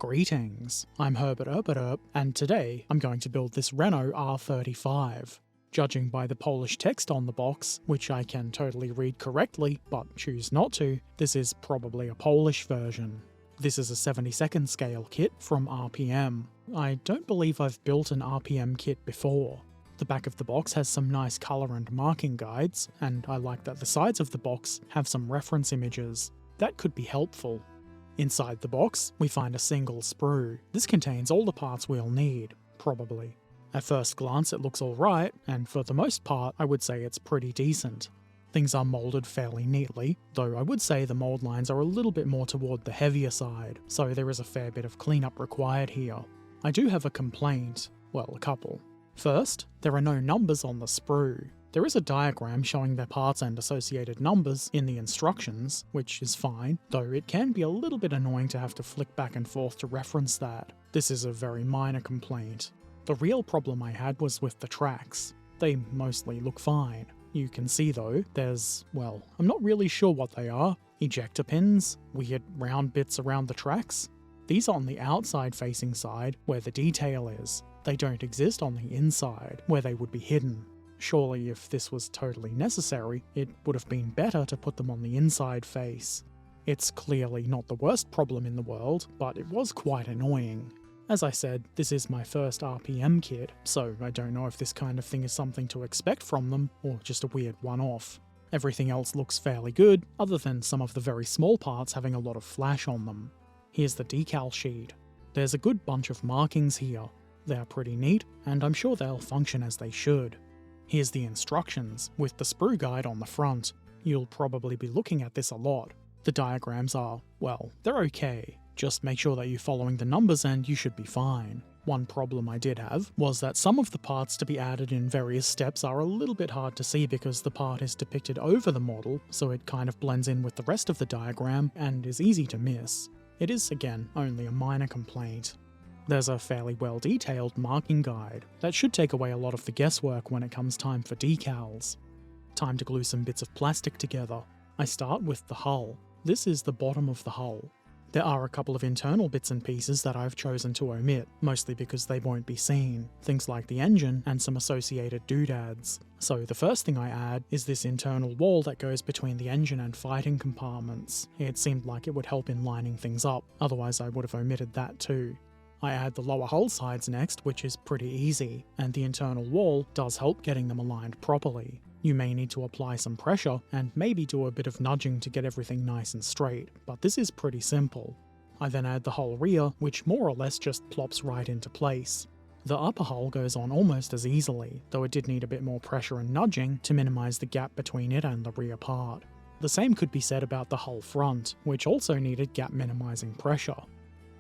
Greetings, I'm Herbert Erpaderp, and today I'm going to build this Renault R35. Judging by the Polish text on the box, which I can totally read correctly, but choose not to, this is probably a Polish version. This is a 72nd scale kit from RPM. I don't believe I've built an RPM kit before. The back of the box has some nice colour and marking guides, and I like that the sides of the box have some reference images. That could be helpful. Inside the box, we find a single sprue. This contains all the parts we'll need, probably. At first glance it looks alright, and for the most part I would say it's pretty decent. Things are moulded fairly neatly, though I would say the mould lines are a little bit more toward the heavier side, so there is a fair bit of cleanup required here. I do have a complaint, well, a couple. First, there are no numbers on the sprue. There is a diagram showing their parts and associated numbers in the instructions, which is fine, though it can be a little bit annoying to have to flick back and forth to reference that. This is a very minor complaint. The real problem I had was with the tracks. They mostly look fine. You can see though, there's, well, I'm not really sure what they are. Ejector pins, weird round bits around the tracks. These are on the outside facing side, where the detail is. They don't exist on the inside, where they would be hidden. Surely if this was totally necessary, it would have been better to put them on the inside face. It's clearly not the worst problem in the world, but it was quite annoying. As I said, this is my first RPM kit, so I don't know if this kind of thing is something to expect from them, or just a weird one-off. Everything else looks fairly good, other than some of the very small parts having a lot of flash on them. Here's the decal sheet. There's a good bunch of markings here. They're pretty neat, and I'm sure they'll function as they should. Here's the instructions, with the sprue guide on the front. You'll probably be looking at this a lot. The diagrams are, well, they're okay. Just make sure that you're following the numbers and you should be fine. One problem I did have was that some of the parts to be added in various steps are a little bit hard to see because the part is depicted over the model, so it kind of blends in with the rest of the diagram and is easy to miss. It is, again, only a minor complaint. There's a fairly well-detailed marking guide that should take away a lot of the guesswork when it comes time for decals. Time to glue some bits of plastic together. I start with the hull. This is the bottom of the hull. There are a couple of internal bits and pieces that I've chosen to omit, mostly because they won't be seen, things like the engine and some associated doodads. So the first thing I add is this internal wall that goes between the engine and fighting compartments. It seemed like it would help in lining things up, otherwise I would have omitted that too. I add the lower hull sides next, which is pretty easy, and the internal wall does help getting them aligned properly. You may need to apply some pressure, and maybe do a bit of nudging to get everything nice and straight, but this is pretty simple. I then add the whole rear, which more or less just plops right into place. The upper hull goes on almost as easily, though it did need a bit more pressure and nudging to minimise the gap between it and the rear part. The same could be said about the hull front, which also needed gap minimising pressure.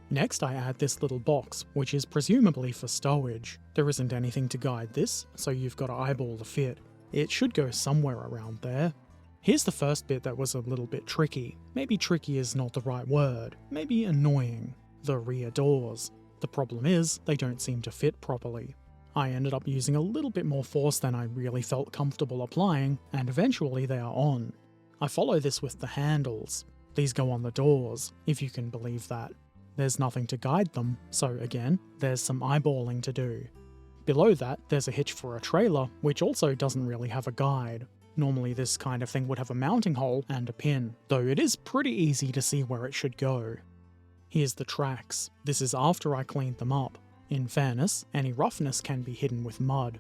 Next I add this little box, which is presumably for stowage. There isn't anything to guide this, so you've got to eyeball the fit. It should go somewhere around there. Here's the first bit that was a little bit tricky. Maybe tricky is not the right word. Maybe annoying. The rear doors. The problem is, they don't seem to fit properly. I ended up using a little bit more force than I really felt comfortable applying, and eventually they are on. I follow this with the handles. These go on the doors, if you can believe that. There's nothing to guide them, so again, there's some eyeballing to do. Below that, there's a hitch for a trailer, which also doesn't really have a guide. Normally this kind of thing would have a mounting hole and a pin, though it is pretty easy to see where it should go. Here's the tracks. This is after I cleaned them up. In fairness, any roughness can be hidden with mud.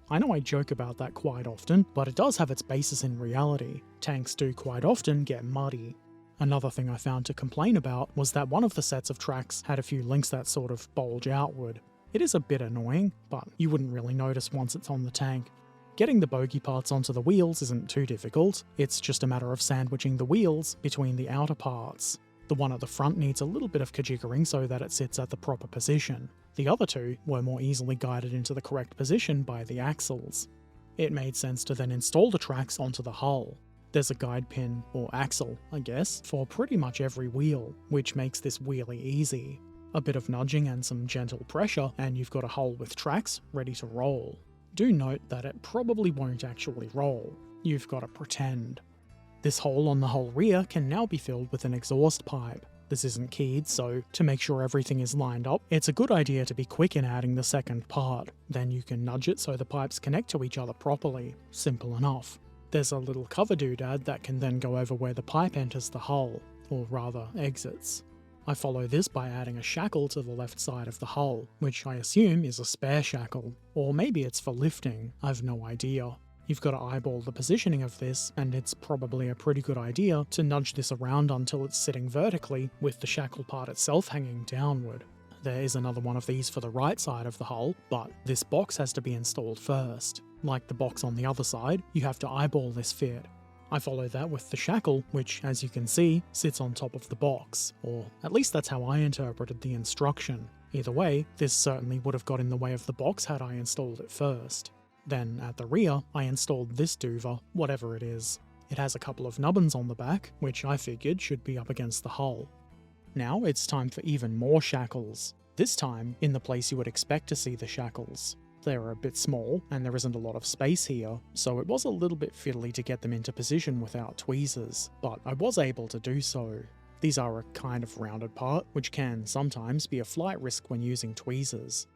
I know I joke about that quite often, but it does have its basis in reality. Tanks do quite often get muddy. Another thing I found to complain about was that one of the sets of tracks had a few links that sort of bulge outward. It is a bit annoying, but you wouldn't really notice once it's on the tank. Getting the bogie parts onto the wheels isn't too difficult, it's just a matter of sandwiching the wheels between the outer parts. The one at the front needs a little bit of kajiggering so that it sits at the proper position. The other two were more easily guided into the correct position by the axles. It made sense to then install the tracks onto the hull. There's a guide pin, or axle, I guess, for pretty much every wheel, which makes this wheelie easy. A bit of nudging and some gentle pressure, and you've got a hull with tracks ready to roll. Do note that it probably won't actually roll. You've got to pretend. This hole on the whole rear can now be filled with an exhaust pipe. This isn't keyed, so to make sure everything is lined up, it's a good idea to be quick in adding the second part. Then you can nudge it so the pipes connect to each other properly. Simple enough. There's a little cover doodad that can then go over where the pipe enters the hull, or rather exits. I follow this by adding a shackle to the left side of the hull, which I assume is a spare shackle, or maybe it's for lifting, I've no idea. You've got to eyeball the positioning of this, and it's probably a pretty good idea to nudge this around until it's sitting vertically with the shackle part itself hanging downward. There is another one of these for the right side of the hull, but this box has to be installed first. Like the box on the other side, you have to eyeball this fit. I follow that with the shackle, which, as you can see, sits on top of the box, or at least that's how I interpreted the instruction. Either way, this certainly would have got in the way of the box had I installed it first. Then, at the rear, I installed this duva, whatever it is. It has a couple of nubbins on the back, which I figured should be up against the hull. Now it's time for even more shackles, this time in the place you would expect to see the shackles. They're a bit small, and there isn't a lot of space here, so it was a little bit fiddly to get them into position without tweezers, but I was able to do so. These are a kind of rounded part, which can sometimes be a flight risk when using tweezers.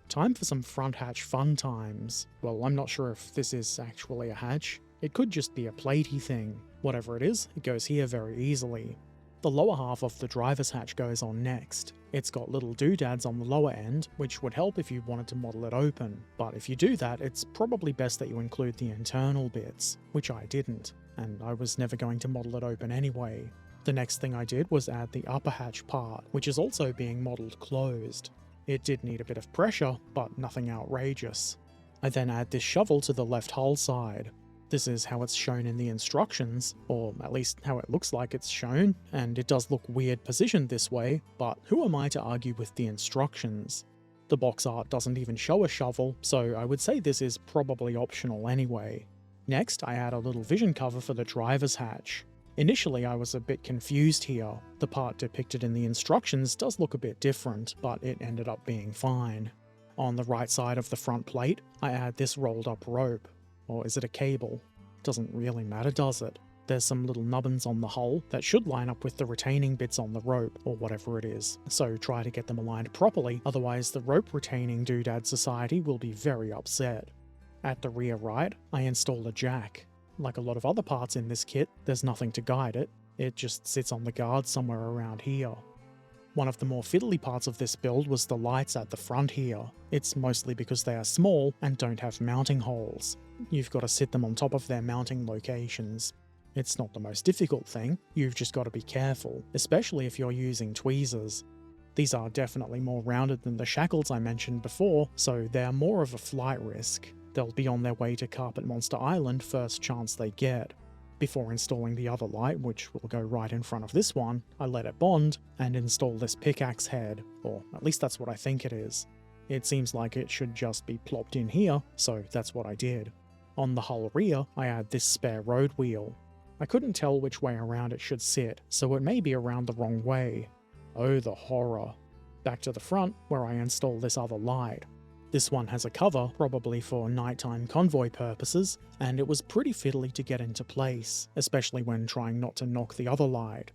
Time for some front hatch fun times. Well, I'm not sure if this is actually a hatch. It could just be a platey thing. Whatever it is, it goes here very easily. The lower half of the driver's hatch goes on next. It's got little doodads on the lower end, which would help if you wanted to model it open. But if you do that, it's probably best that you include the internal bits, which I didn't, and I was never going to model it open anyway. The next thing I did was add the upper hatch part, which is also being modelled closed. It did need a bit of pressure, but nothing outrageous. I then add this shovel to the left hull side. This is how it's shown in the instructions, or at least how it looks like it's shown, and it does look weird positioned this way, but who am I to argue with the instructions? The box art doesn't even show a shovel, so I would say this is probably optional anyway. Next, I add a little vision cover for the driver's hatch. Initially I was a bit confused here. The part depicted in the instructions does look a bit different, but it ended up being fine. On the right side of the front plate, I add this rolled up rope. Or is it a cable? Doesn't really matter, does it? There's some little nubbins on the hull that should line up with the retaining bits on the rope, or whatever it is, so try to get them aligned properly, otherwise the rope retaining doodad society will be very upset. At the rear right, I install a jack. Like a lot of other parts in this kit, there's nothing to guide it, it just sits on the guard somewhere around here. One of the more fiddly parts of this build was the lights at the front here. It's mostly because they are small and don't have mounting holes. You've got to sit them on top of their mounting locations. It's not the most difficult thing, you've just got to be careful, especially if you're using tweezers. These are definitely more rounded than the shackles I mentioned before, so they're more of a flight risk. They'll be on their way to Carpet Monster Island first chance they get. Before installing the other light, which will go right in front of this one, I let it bond and install this pickaxe head, or at least that's what I think it is. It seems like it should just be plopped in here, so that's what I did. On the hull rear, I add this spare road wheel. I couldn't tell which way around it should sit, so it may be around the wrong way. Oh, the horror. Back to the front, where I install this other light. This one has a cover, probably for nighttime convoy purposes, and it was pretty fiddly to get into place, especially when trying not to knock the other light.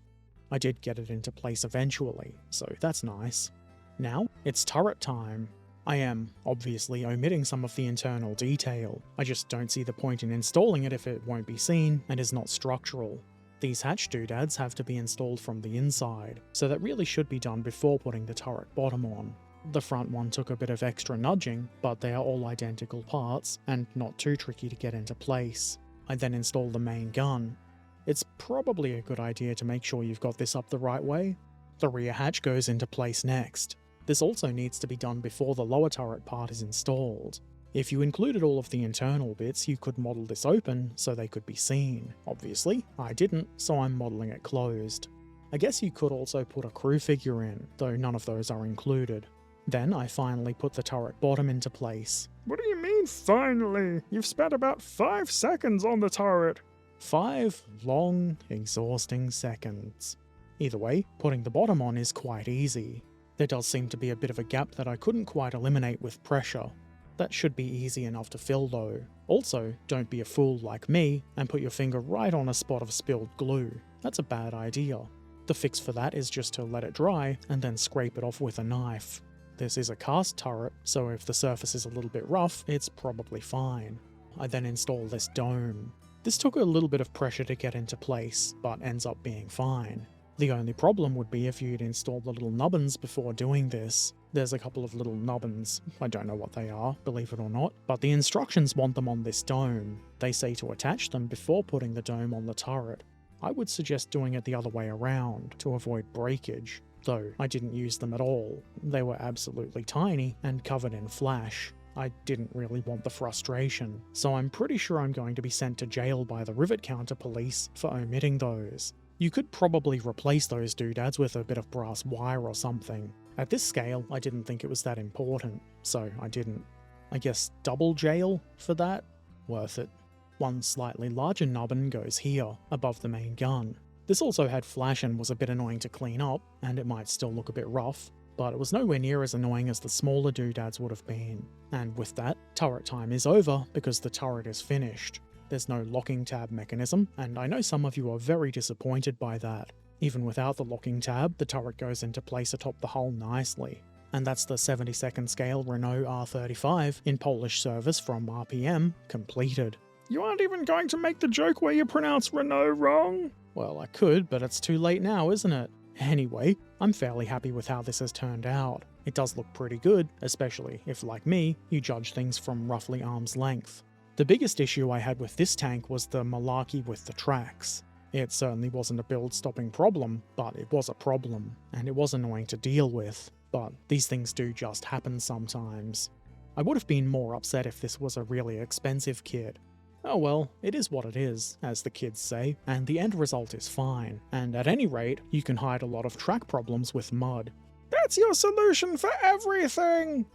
I did get it into place eventually, so that's nice. Now, it's turret time. I am, obviously, omitting some of the internal detail. I just don't see the point in installing it if it won't be seen and is not structural. These hatch doodads have to be installed from the inside, so that really should be done before putting the turret bottom on. The front one took a bit of extra nudging, but they are all identical parts, and not too tricky to get into place. I then install the main gun. It's probably a good idea to make sure you've got this up the right way. The rear hatch goes into place next. This also needs to be done before the lower turret part is installed. If you included all of the internal bits, you could model this open so they could be seen. Obviously, I didn't, so I'm modeling it closed. I guess you could also put a crew figure in, though none of those are included. Then I finally put the turret bottom into place. What do you mean, finally? You've spent about 5 seconds on the turret. 5 long, exhausting seconds. Either way, putting the bottom on is quite easy. There does seem to be a bit of a gap that I couldn't quite eliminate with pressure. That should be easy enough to fill though. Also, don't be a fool like me and put your finger right on a spot of spilled glue. That's a bad idea. The fix for that is just to let it dry and then scrape it off with a knife. This is a cast turret, so if the surface is a little bit rough, it's probably fine. I then install this dome. This took a little bit of pressure to get into place, but ends up being fine. The only problem would be if you'd installed the little nubbins before doing this. There's a couple of little nubbins, I don't know what they are, believe it or not, but the instructions want them on this dome. They say to attach them before putting the dome on the turret. I would suggest doing it the other way around, to avoid breakage, though I didn't use them at all. They were absolutely tiny and covered in flash. I didn't really want the frustration, so I'm pretty sure I'm going to be sent to jail by the rivet counter police for omitting those. You could probably replace those doodads with a bit of brass wire or something. At this scale, I didn't think it was that important, so I didn't. I guess double jail for that? Worth it. One slightly larger nubbin goes here, above the main gun. This also had flash and was a bit annoying to clean up, and it might still look a bit rough, but it was nowhere near as annoying as the smaller doodads would have been. And with that, turret time is over because the turret is finished. There's no locking tab mechanism, and I know some of you are very disappointed by that. Even without the locking tab, the turret goes into place atop the hull nicely. And that's the 72nd scale Renault R35 in Polish service from RPM completed. You aren't even going to make the joke where you pronounce Renault wrong? Well, I could, but it's too late now, isn't it? Anyway, I'm fairly happy with how this has turned out. It does look pretty good, especially if, like me, you judge things from roughly arm's length. The biggest issue I had with this tank was the malarkey with the tracks. It certainly wasn't a build-stopping problem, but it was a problem, and it was annoying to deal with. But these things do just happen sometimes. I would have been more upset if this was a really expensive kit. Oh well, it is what it is, as the kids say, and the end result is fine, and at any rate, you can hide a lot of track problems with mud. That's your solution for everything!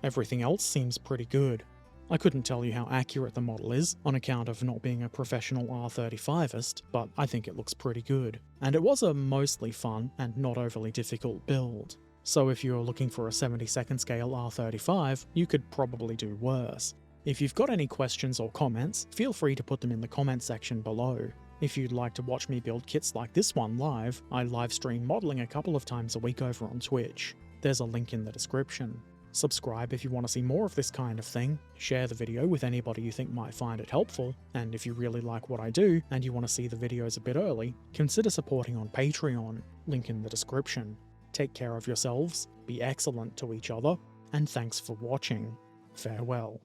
Everything else seems pretty good. I couldn't tell you how accurate the model is, on account of not being a professional R35ist, but I think it looks pretty good. And it was a mostly fun and not overly difficult build. So if you're looking for a 72nd scale R35, you could probably do worse. If you've got any questions or comments, feel free to put them in the comment section below. If you'd like to watch me build kits like this one live, I livestream modelling a couple of times a week over on Twitch. There's a link in the description. Subscribe if you want to see more of this kind of thing, share the video with anybody you think might find it helpful, and if you really like what I do and you want to see the videos a bit early, consider supporting on Patreon, link in the description. Take care of yourselves, be excellent to each other, and thanks for watching. Farewell.